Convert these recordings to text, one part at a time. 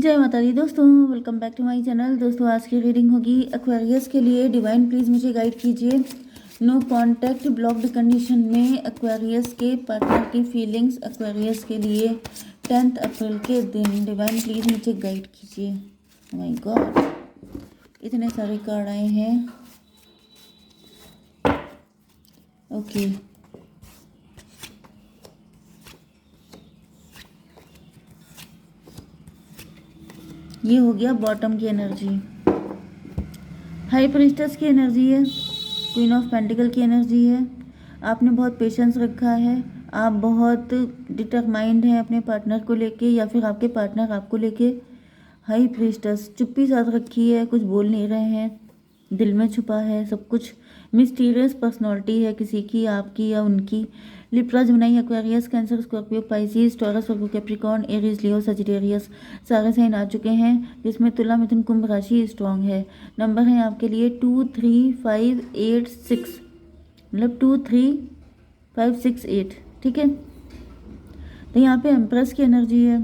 जय माता दी दोस्तों, welcome back to my channel. दोस्तों आज की रीडिंग होगी एक्वेरियस के लिए। डिवाइन प्लीज़ मुझे गाइड कीजिए। नो कांटेक्ट ब्लॉक्ड कंडीशन में एक्वेरियस के पार्टनर की फीलिंग्स एक्वेरियस के लिए 10 अप्रैल के दिन। डिवाइन प्लीज़ मुझे गाइड कीजिए। माय गॉड, इतने सारे कार्ड आए हैं। ओके, ये हो गया बॉटम की एनर्जी, हाई प्रीस्टेस की एनर्जी है, क्वीन ऑफ पेंटिकल की एनर्जी है। आपने बहुत पेशेंस रखा है, आप बहुत डिटरमाइंड हैं अपने पार्टनर को लेके या फिर आपके पार्टनर आपको लेके। हाई प्रीस्टेस चुप्पी साथ रखी है, कुछ बोल नहीं रहे हैं, दिल में छुपा है सब कुछ। मिस्टीरियस पर्सनालिटी है किसी की, आपकी या उनकी। Libra, Gemini, Aquarius, Cancer, Scorpio, Pisces, Taurus, Virgo, Capricorn, Aries, Leo, Sagittarius सारे साइन आ चुके हैं, जिसमें तुला, मिथुन, कुंभ राशि स्ट्रॉन्ग है। नंबर है आपके लिए 2 3 5 8 6, मतलब 2 3 5 6 8। ठीक है, तो यहाँ पे एम्प्रेस की एनर्जी है।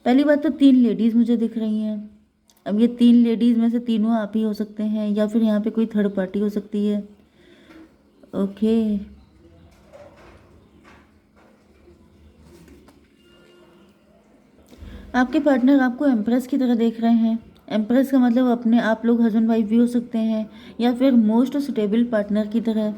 पहली बात तो 3 लेडीज मुझे दिख रही हैं। अब ये 3 लेडीज में से तीनों आप ही हो सकते हैं या फिर यहाँ पे कोई थर्ड पार्टी हो सकती है। ओके, आपके पार्टनर आपको एम्प्रेस की तरह देख रहे हैं। एम्प्रेस का मतलब अपने आप लोग हस्बैंड वाइफ भी हो सकते हैं या फिर मोस्ट सुटेबल पार्टनर की तरह।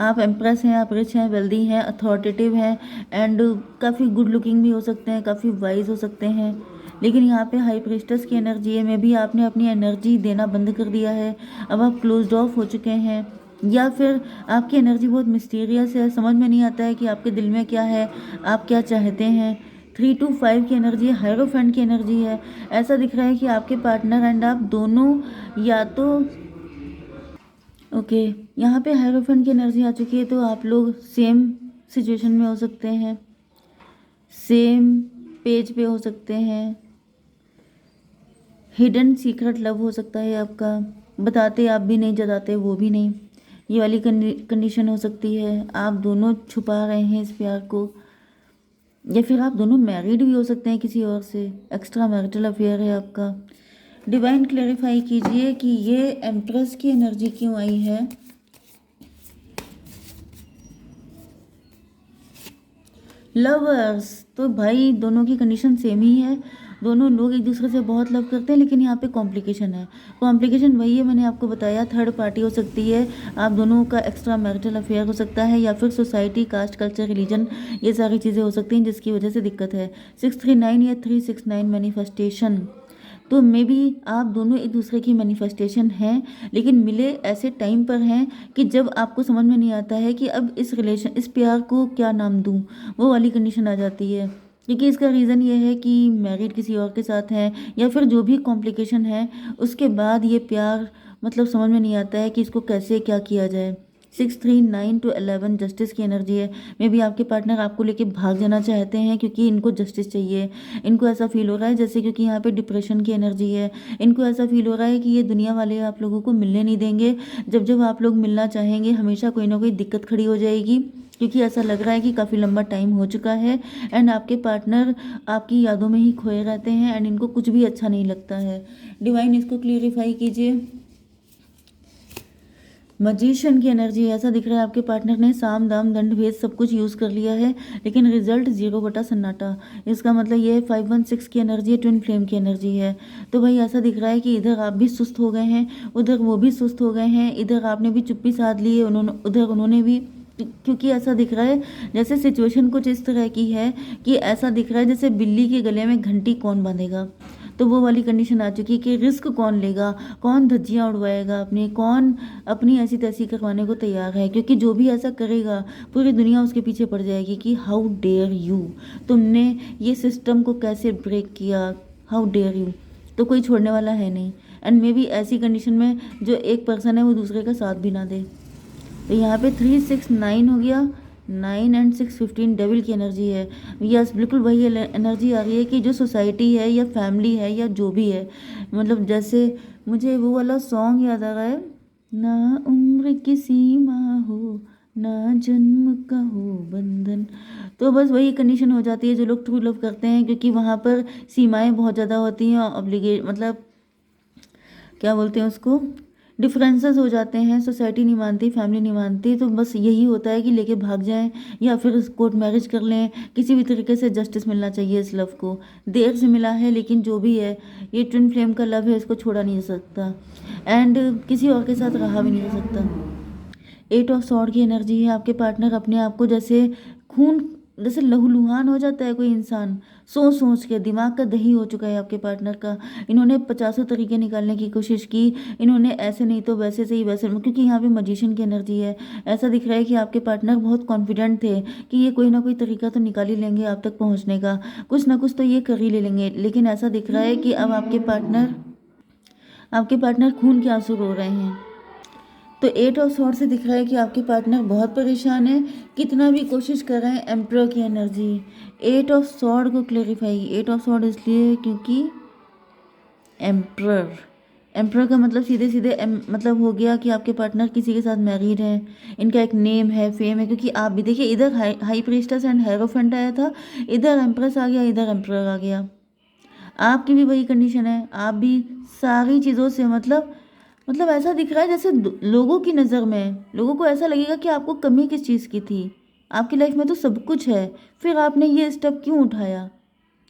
आप एम्प्रेस हैं, आप रिच हैं, वेल्दी हैं, अथॉरिटेटिव हैं एंड काफ़ी गुड लुकिंग भी हो सकते हैं, काफ़ी वाइज हो सकते हैं। लेकिन यहाँ पे हाई प्रीस्टेस की एनर्जी है, में भी आपने अपनी एनर्जी देना बंद कर दिया है। अब आप क्लोज्ड ऑफ हो चुके हैं या फिर आपकी एनर्जी बहुत मिस्टीरियस है, समझ में नहीं आता है कि आपके दिल में क्या है, आप क्या चाहते हैं। 3 to 5 की एनर्जी है, हायरोफेंट की एनर्जी है। ऐसा दिख रहा है कि आपके पार्टनर एंड आप दोनों या तो ओके, यहाँ पे हायरोफेंट की एनर्जी आ चुकी है, तो आप लोग सेम सिचुएशन में हो सकते हैं, सेम पेज पे हो सकते हैं। हिडन सीक्रेट लव हो सकता है आपका, बताते आप भी नहीं, जताते वो भी नहीं। ये वाली कंडीशन हो सकती है, आप दोनों छुपा रहे हैं इस प्यार को, या फिर आप दोनों मैरिड भी हो सकते हैं किसी और से, एक्स्ट्रा मैरिटल अफेयर है आपका। डिवाइन क्लेरिफाई कीजिए कि ये एम्प्रेस की एनर्जी क्यों आई है। लवर्स, तो भाई दोनों की कंडीशन सेम ही है, दोनों लोग एक दूसरे से बहुत लव करते हैं, लेकिन यहाँ पे कॉम्प्लिकेशन है। कॉम्प्लिकेशन वही है, मैंने आपको बताया, थर्ड पार्टी हो सकती है, आप दोनों का एक्स्ट्रा मैरिटल अफेयर हो सकता है, या फिर सोसाइटी, कास्ट, कल्चर, रिलीजन, ये सारी चीज़ें हो सकती हैं जिसकी वजह से दिक्कत है। 639 या 369 मैनिफेस्टेशन, तो मे बी आप दोनों एक दूसरे की मैनिफेस्टेशन हैं, लेकिन मिले ऐसे टाइम पर हैं कि जब आपको समझ में नहीं आता है कि अब इस प्यार को क्या नाम दूं, वो वाली कंडीशन आ जाती है। क्योंकि इसका रीज़न ये है कि मैरिड किसी और के साथ हैं या फिर जो भी कॉम्प्लिकेशन है, उसके बाद ये प्यार मतलब समझ में नहीं आता है कि इसको कैसे क्या किया जाए। 639 to 11 जस्टिस की एनर्जी है। मे बी आपके पार्टनर आपको लेके भाग जाना चाहते हैं क्योंकि इनको जस्टिस चाहिए। इनको ऐसा फील हो रहा है जैसे, क्योंकि यहाँ पे डिप्रेशन की एनर्जी है, इनको ऐसा फील हो रहा है कि ये दुनिया वाले आप लोगों को मिलने नहीं देंगे। जब जब आप लोग मिलना चाहेंगे हमेशा कोई ना कोई दिक्कत खड़ी हो जाएगी, क्योंकि ऐसा लग रहा है कि काफ़ी लंबा टाइम हो चुका है एंड आपके पार्टनर आपकी यादों में ही खोए रहते हैं एंड इनको कुछ भी अच्छा नहीं लगता है। डिवाइन इसको क्लियरिफाई कीजिए। मजिशियन की एनर्जी, ऐसा दिख रहा है आपके पार्टनर ने साम दाम दंड भेद सब कुछ यूज़ कर लिया है, लेकिन रिजल्ट 0 बटा सन्नाटा। इसका मतलब ये है 516 की एनर्जी है, ट्विन फ्लेम की एनर्जी है। तो भाई ऐसा दिख रहा है कि इधर आप भी सुस्त हो गए हैं, उधर वो भी सुस्त हो गए हैं, इधर आपने भी चुप्पी साध ली है, उधर उन्होंने भी। क्योंकि ऐसा दिख रहा है जैसे सिचुएशन कुछ इस तरह की है कि ऐसा दिख रहा है जैसे बिल्ली के गले में घंटी कौन बांधेगा, तो वो वाली कंडीशन आ चुकी है कि रिस्क कौन लेगा, कौन धज्जियाँ उड़वाएगा अपनी, कौन अपनी ऐसी तैसी करवाने को तैयार है। क्योंकि जो भी ऐसा करेगा पूरी दुनिया उसके पीछे पड़ जाएगी कि हाउ डेयर यू, तुमने ये सिस्टम को कैसे ब्रेक किया, हाउ डेयर यू। तो कोई छोड़ने वाला है नहीं एंड मे बी ऐसी कंडीशन में जो एक पर्सन है वो दूसरे का साथ भी ना दे। तो यहाँ पे 369 हो गया, 9 एंड 615 डेविल की एनर्जी है। यस, बिल्कुल वही एनर्जी आ रही है कि जो सोसाइटी है या फैमिली है या जो भी है, मतलब जैसे मुझे वो वाला सॉन्ग याद आ रहा है, ना उम्र की सीमा हो ना जन्म का हो बंधन। तो बस वही कंडीशन हो जाती है जो लोग ट्रू लव करते हैं, क्योंकि वहाँ पर सीमाएं बहुत ज़्यादा होती हैं, ऑब्लिगे मतलब क्या बोलते हैं उसको, डिफरेंसेस हो जाते हैं, सोसाइटी नहीं मानती, फैमिली नहीं मानती, तो बस यही होता है कि लेके भाग जाएं या फिर कोर्ट मैरिज कर लें। किसी भी तरीके से जस्टिस मिलना चाहिए इस लव को। देर से मिला है लेकिन जो भी है, ये ट्विन फ्लेम का लव है, इसको छोड़ा नहीं जा सकता एंड किसी और के साथ रहा भी नहीं जा सकता। एट ऑफ सॉर्ड की एनर्जी है। आपके पार्टनर अपने आप को जैसे खून, जैसे लहूलुहान हो जाता है कोई इंसान, सोच सोच के दिमाग का दही हो चुका है आपके पार्टनर का। इन्होंने पचासों तरीके निकालने की कोशिश की, इन्होंने ऐसे नहीं तो वैसे से ही वैसे, क्योंकि यहाँ पे मजिशियन की एनर्जी है। ऐसा दिख रहा है कि आपके पार्टनर बहुत कॉन्फिडेंट थे कि ये कोई ना कोई तरीका तो निकाल ही लेंगे आप तक पहुँचने का, कुछ ना कुछ तो ये कर ही ले लेंगे। लेकिन ऐसा दिख रहा है कि अब आपके पार्टनर खून के आंसू रो रहे हैं। तो एट ऑफ सॉर्ड से दिख रहा है कि आपके पार्टनर बहुत परेशान है, कितना भी कोशिश कर रहे हैं। एम्प्रर की एनर्जी, एट ऑफ सॉर्ड को क्लेरिफाई, एट ऑफ सॉर्ड इसलिए क्योंकि एम्प्रर, एम्प्रर का मतलब सीधे सीधे मतलब हो गया कि आपके पार्टनर किसी के साथ मैरिड है, इनका एक नेम है, फेम है। क्योंकि आप भी देखिए, इधर हाई प्रीस्टेस एंड हेरोफेंट आया था, इधर एम्प्रेस आ गया, इधर एम्प्रर आ गया। आपकी भी वही कंडीशन है, आप भी सारी चीज़ों से मतलब ऐसा दिख रहा है जैसे लोगों की नज़र में लोगों को ऐसा लगेगा कि आपको कमी किस चीज़ की थी। आपकी लाइफ में तो सब कुछ है, फिर आपने ये स्टेप क्यों उठाया।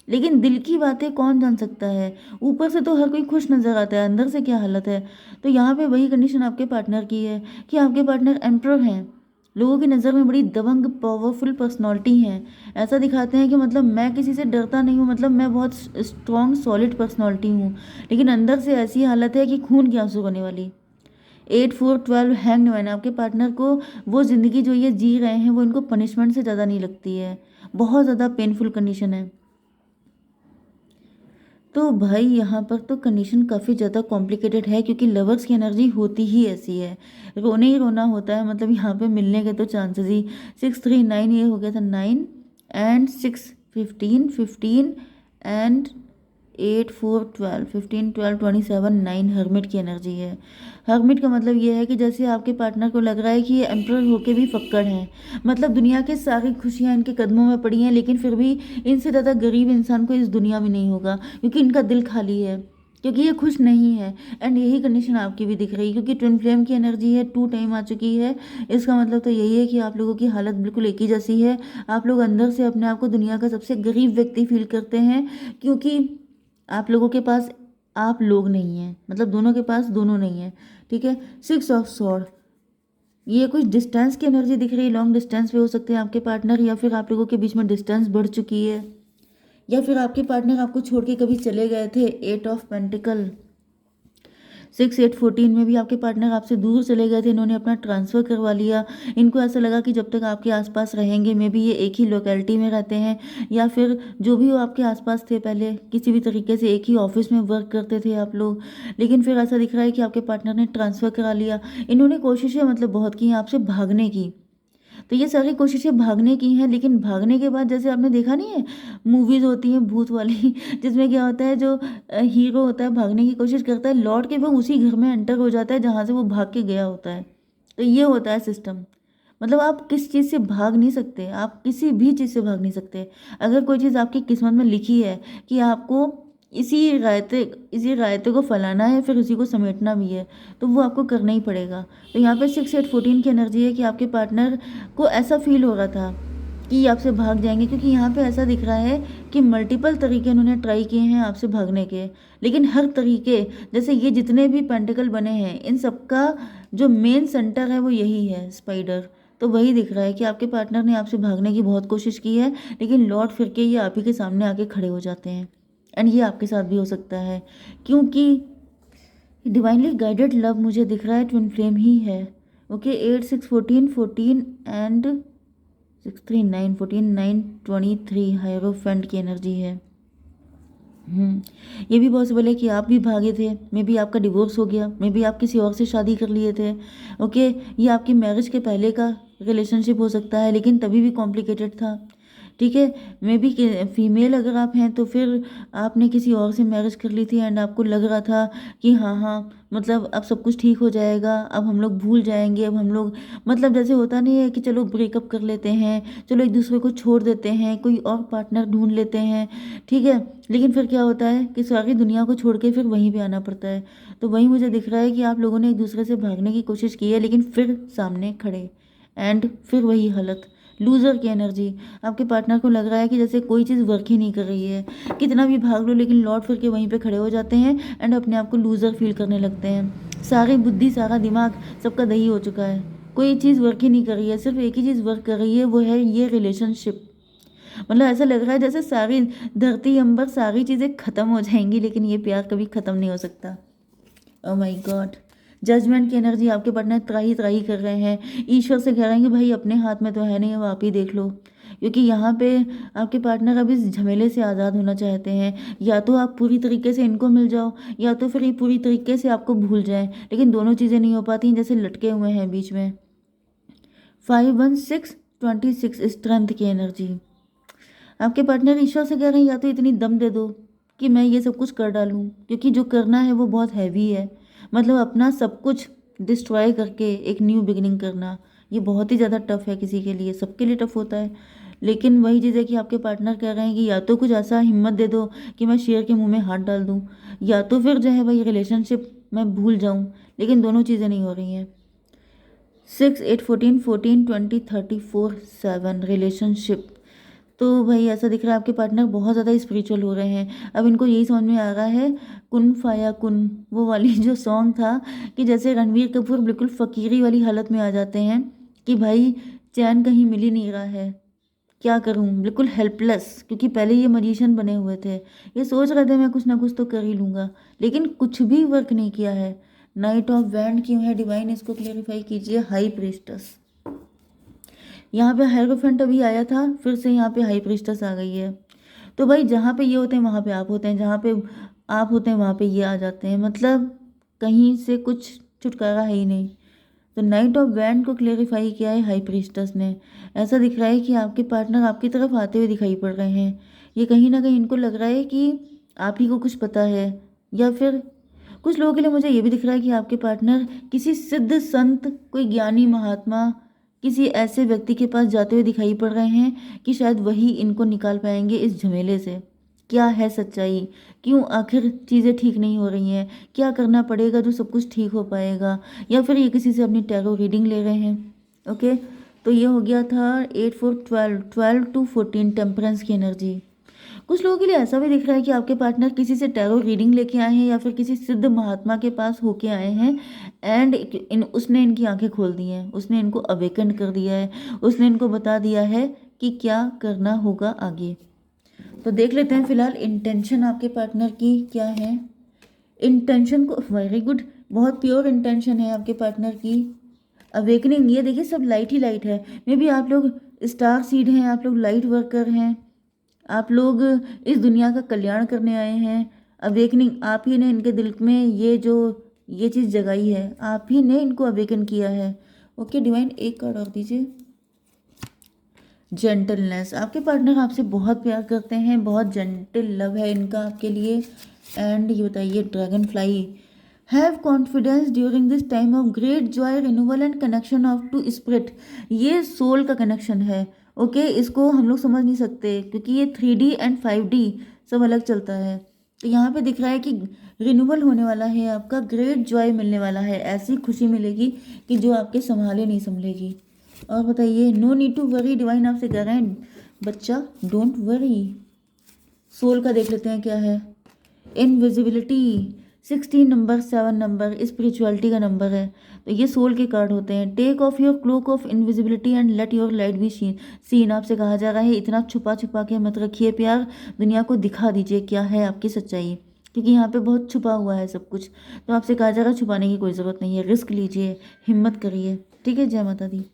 लेकिन दिल की बातें कौन जान सकता है। ऊपर से तो हर कोई खुश नज़र आता है, अंदर से क्या हालत है। तो यहाँ पे वही कंडीशन आपके पार्टनर की है कि आपके पार्टनर एम्प्रर हैं, लोगों की नज़र में बड़ी दबंग पावरफुल पर्सनालिटी हैं। ऐसा दिखाते हैं कि मतलब मैं किसी से डरता नहीं हूँ, मतलब मैं बहुत स्ट्रॉन्ग सॉलिड पर्सनालिटी हूँ। लेकिन अंदर से ऐसी हालत है कि खून की आंसू होने वाली। 8 4 12 हैंग्ड मैन, आपके पार्टनर को वो ज़िंदगी जो ये जी रहे हैं वो इनको पनिशमेंट से ज़्यादा नहीं लगती है, बहुत ज़्यादा पेनफुल कंडीशन है। तो भाई यहाँ पर तो कंडीशन काफ़ी ज़्यादा कॉम्प्लिकेटेड है, क्योंकि लवर्स की एनर्जी होती ही ऐसी है, रोने ही रोना होता है। मतलब यहाँ पे मिलने के तो चांसेस ही 6 3 9, ये हो गया था 9 एंड 6 15 15 एंड 8 4 12 15 12 27 9 हर्मिट की एनर्जी है। हर्मिट का मतलब ये है कि जैसे आपके पार्टनर को लग रहा है कि ये एम्प्रर होके भी फक्कड़ हैं, मतलब दुनिया की सारी खुशियाँ इनके कदमों में पड़ी हैं, लेकिन फिर भी इनसे ज़्यादा गरीब इंसान को इस दुनिया में नहीं होगा, क्योंकि इनका दिल खाली है, क्योंकि ये खुश नहीं है। एंड यही कंडीशन आपकी भी दिख रही है, क्योंकि ट्विन फ्लेम की एनर्जी है, 2 टाइम आ चुकी है। इसका मतलब तो यही है कि आप लोगों की हालत बिल्कुल एक ही जैसी है। आप लोग अंदर से अपने आप को दुनिया का सबसे गरीब व्यक्ति फील करते हैं, क्योंकि आप लोगों के पास आप लोग नहीं हैं, मतलब दोनों के पास दोनों नहीं है। ठीक है। 6 ऑफ सॉर्ड, ये कुछ डिस्टेंस की एनर्जी दिख रही है, लॉन्ग डिस्टेंस पे हो सकते हैं आपके पार्टनर, या फिर आप लोगों के बीच में डिस्टेंस बढ़ चुकी है, या फिर आपके पार्टनर आपको छोड़ के कभी चले गए थे। 8 ऑफ पेंटिकल, 6 8 14 में भी आपके पार्टनर आपसे दूर चले गए थे, इन्होंने अपना ट्रांसफ़र करवा लिया। इनको ऐसा लगा कि जब तक आपके आसपास रहेंगे, मे बी ये एक ही लोकेलिटी में रहते हैं, या फिर जो भी हो आपके आसपास थे पहले, किसी भी तरीके से एक ही ऑफिस में वर्क करते थे आप लोग। लेकिन फिर ऐसा दिख रहा है कि आपके पार्टनर ने ट्रांसफ़र करा लिया। इन्होंने कोशिशें मतलब बहुत की हैं आपसे भागने की, तो ये सारी कोशिशें भागने की हैं, लेकिन भागने के बाद जैसे आपने देखा नहीं है मूवीज़ होती हैं भूत वाली जिसमें क्या होता है, जो हीरो होता है भागने की कोशिश करता है, लौट के वो उसी घर में एंटर हो जाता है जहाँ से वो भाग के गया होता है। तो ये होता है सिस्टम। मतलब आप किस चीज़ से भाग नहीं सकते, आप किसी भी चीज़ से भाग नहीं सकते। अगर कोई चीज़ आपकी किस्मत में लिखी है कि आपको इसी रायते को फैलाना है, फिर उसी को समेटना भी है, तो वो आपको करना ही पड़ेगा। तो यहाँ पे 6 8 14 की एनर्जी है कि आपके पार्टनर को ऐसा फील हो रहा था कि ये आपसे भाग जाएंगे, क्योंकि यहाँ पे ऐसा दिख रहा है कि मल्टीपल तरीके उन्होंने ट्राई किए हैं आपसे भागने के, लेकिन हर तरीके, जैसे ये जितने भी पेंटिकल बने हैं, इन सबका जो मेन सेंटर है वो यही है, स्पाइडर। तो वही दिख रहा है कि आपके पार्टनर ने आपसे भागने की बहुत कोशिश की है, लेकिन लौट फिर के ये आप ही के सामने आके खड़े हो जाते हैं। एंड ये आपके साथ भी हो सकता है, क्योंकि डिवाइनली गाइडेड लव मुझे दिख रहा है ट्विन फ्लेम ही है। ओके। 8 6 14 14 एंड 6 3 9 14 9 23 हायरोफेंट की एनर्जी है। ये भी पॉसिबल है कि आप भी भागे थे, मे बी आपका डिवोर्स हो गया, मे बी आप किसी और से शादी कर लिए थे। ओके। ये आपकी मैरिज के पहले का रिलेशनशिप हो सकता है, लेकिन तभी भी कॉम्प्लिकेटेड था। ठीक है। मे बी फीमेल अगर आप हैं तो फिर आपने किसी और से मैरिज कर ली थी एंड आपको लग रहा था कि हाँ हाँ मतलब अब सब कुछ ठीक हो जाएगा, अब हम लोग भूल जाएंगे, अब हम लोग मतलब जैसे होता नहीं है कि चलो ब्रेकअप कर लेते हैं, चलो एक दूसरे को छोड़ देते हैं, कोई और पार्टनर ढूंढ लेते हैं, ठीक है। लेकिन फिर क्या होता है कि सारी दुनिया को छोड़ के फिर वहीं पे आना पड़ता है। तो वहीं मुझे दिख रहा है कि आप लोगों ने एक दूसरे से भागने की कोशिश की है लेकिन फिर सामने खड़े एंड फिर वही हालत, लूज़र की एनर्जी। आपके पार्टनर को लग रहा है कि जैसे कोई चीज़ वर्क ही नहीं कर रही है, कितना भी भाग लो लेकिन लौट फिर के वहीं पे खड़े हो जाते हैं एंड अपने आप को लूज़र फील करने लगते हैं। सारी बुद्धि सारा दिमाग सबका दही हो चुका है, कोई चीज़ वर्क ही नहीं कर रही है, सिर्फ एक ही चीज़ वर्क कर रही है, वो है ये रिलेशनशिप। मतलब ऐसा लग रहा है जैसे सारी धरती अंबर सारी चीज़ें ख़त्म हो जाएंगी लेकिन ये प्यार कभी ख़त्म नहीं हो सकता। ओ माय गॉड, जजमेंट की एनर्जी। आपके पार्टनर त्राही त्राही कर रहे हैं, ईश्वर से कह रहे हैं कि भाई अपने हाथ में तो है नहीं, अब आप ही देख लो। क्योंकि यहाँ पे आपके पार्टनर अब इस झमेले से आज़ाद होना चाहते हैं। या तो आप पूरी तरीके से इनको मिल जाओ या तो फिर ये पूरी तरीके से आपको भूल जाएं, लेकिन दोनों चीज़ें नहीं हो पाती, जैसे लटके हुए हैं बीच में। 51626 स्ट्रेंथ की एनर्जी। आपके पार्टनर ईश्वर से कह रहे हैं या तो इतनी दम दे दो कि मैं ये सब कुछ कर डालूं, क्योंकि जो करना है वो बहुत हैवी है। मतलब अपना सब कुछ डिस्ट्रॉय करके एक न्यू बिगिनिंग करना ये बहुत ही ज़्यादा टफ है, किसी के लिए, सबके लिए टफ होता है। लेकिन वही चीज़ है कि आपके पार्टनर कह रहे हैं कि या तो कुछ ऐसा हिम्मत दे दो कि मैं शेर के मुंह में हाथ डाल दूं, या तो फिर जो है भाई रिलेशनशिप मैं भूल जाऊं, लेकिन दोनों चीज़ें नहीं हो रही हैं। 6 8 14 14 20 34 7 रिलेशनशिप। तो भाई ऐसा दिख रहा है आपके पार्टनर बहुत ज़्यादा स्पिरिचुअल हो रहे हैं। अब इनको यही समझ में आ रहा है कुन फाया कुन, वो वाली जो सॉन्ग था कि जैसे रणवीर कपूर बिल्कुल फ़कीरी वाली हालत में आ जाते हैं कि भाई चैन कहीं मिल ही नहीं रहा है, क्या करूं, बिल्कुल हेल्पलेस। क्योंकि पहले ये मजिशियन बने हुए थे, ये सोच रहे थे मैं कुछ ना कुछ तो कर ही लूँगा, लेकिन कुछ भी वर्क नहीं किया है। नाइट ऑफ वैंड क्यों है डिवाइन, इसको क्लेरिफाई कीजिए। हाई प्रीस्टस, यहाँ पे हायरोफेंट अभी आया था, फिर से यहाँ पे हाई प्रीस्टस आ गई है। तो भाई जहाँ पे ये होते हैं वहाँ पे आप होते हैं, जहाँ पे आप होते हैं वहाँ पे ये आ जाते हैं, मतलब कहीं से कुछ छुटकारा है ही नहीं। तो नाइट ऑफ वैंड को क्लेरिफाई किया है हाई प्रीस्टस ने। ऐसा दिख रहा है कि आपके पार्टनर आपकी तरफ आते हुए दिखाई पड़ रहे हैं। ये कहीं ना कहीं इनको लग रहा है कि आप ही को कुछ पता है, या फिर कुछ लोगों के लिए मुझे ये भी दिख रहा है कि आपके पार्टनर किसी सिद्ध संत, कोई ज्ञानी महात्मा, किसी ऐसे व्यक्ति के पास जाते हुए दिखाई पड़ रहे हैं कि शायद वही इनको निकाल पाएंगे इस झमेले से। क्या है सच्चाई, क्यों आखिर चीज़ें ठीक नहीं हो रही हैं, क्या करना पड़ेगा जो सब कुछ ठीक हो पाएगा, या फिर ये किसी से अपनी टैरो रीडिंग ले रहे हैं। ओके, तो ये हो गया था 8 4 12 12 to 14 टेम्परेंस की एनर्जी। कुछ लोगों के लिए ऐसा भी दिख रहा है कि आपके पार्टनर किसी से टैरो रीडिंग लेके आए हैं या फिर किसी सिद्ध महात्मा के पास होके आए हैं एंड उसने इनकी आंखें खोल दी हैं, उसने इनको अवेकन कर दिया है, उसने इनको बता दिया है कि क्या करना होगा आगे। तो देख लेते हैं फिलहाल इंटेंशन आपके पार्टनर की क्या है। इंटेंशन को, वेरी गुड, बहुत प्योर इंटेंशन है आपके पार्टनर की। अवेकनिंग, ये देखिए सब लाइट ही लाइट है। मे बी आप लोग स्टार सीड हैं, आप लोग लाइट वर्कर हैं, आप लोग इस दुनिया का कल्याण करने आए हैं। अवेकनिंग आप ही ने इनके दिल में ये चीज़ जगाई है, आप ही ने इनको अवेकन किया है। ओके डिवाइन, एक कार्ड और दीजिए। जेंटलनेस, आपके पार्टनर आपसे बहुत प्यार करते हैं, बहुत जेंटल लव है इनका आपके लिए। एंड ये बताइए dragonfly, have confidence during this time of great joy renewal and connection of to spirit. ये सोल का कनेक्शन है। ओके, इसको हम लोग समझ नहीं सकते क्योंकि ये 3D एंड 5D सब अलग चलता है। तो यहाँ पे दिख रहा है कि रिन्यूअल होने वाला है, आपका ग्रेट जॉय मिलने वाला है, ऐसी खुशी मिलेगी कि जो आपके संभाले नहीं संभलेगी। और बताइए no need to worry, divine आपसे कह रहे हैं बच्चा डोंट वरी। सोल का देख लेते हैं क्या है। इनविजिबिलिटी, 16 नंबर, 7 नंबर स्पिरिचुअलिटी का नंबर है। तो ये सोल के कार्ड होते हैं। Take off your cloak of invisibility and let your light be seen. आपसे कहा जा रहा है इतना छुपा छुपा के मत रखिए प्यार, दुनिया को दिखा दीजिए क्या है आपकी सच्चाई, क्योंकि यहाँ पे बहुत छुपा हुआ है सब कुछ। तो आपसे कहा जा रहा है छुपाने की कोई ज़रूरत नहीं है, रिस्क लीजिए, हिम्मत करिए। ठीक है, जय माता दी।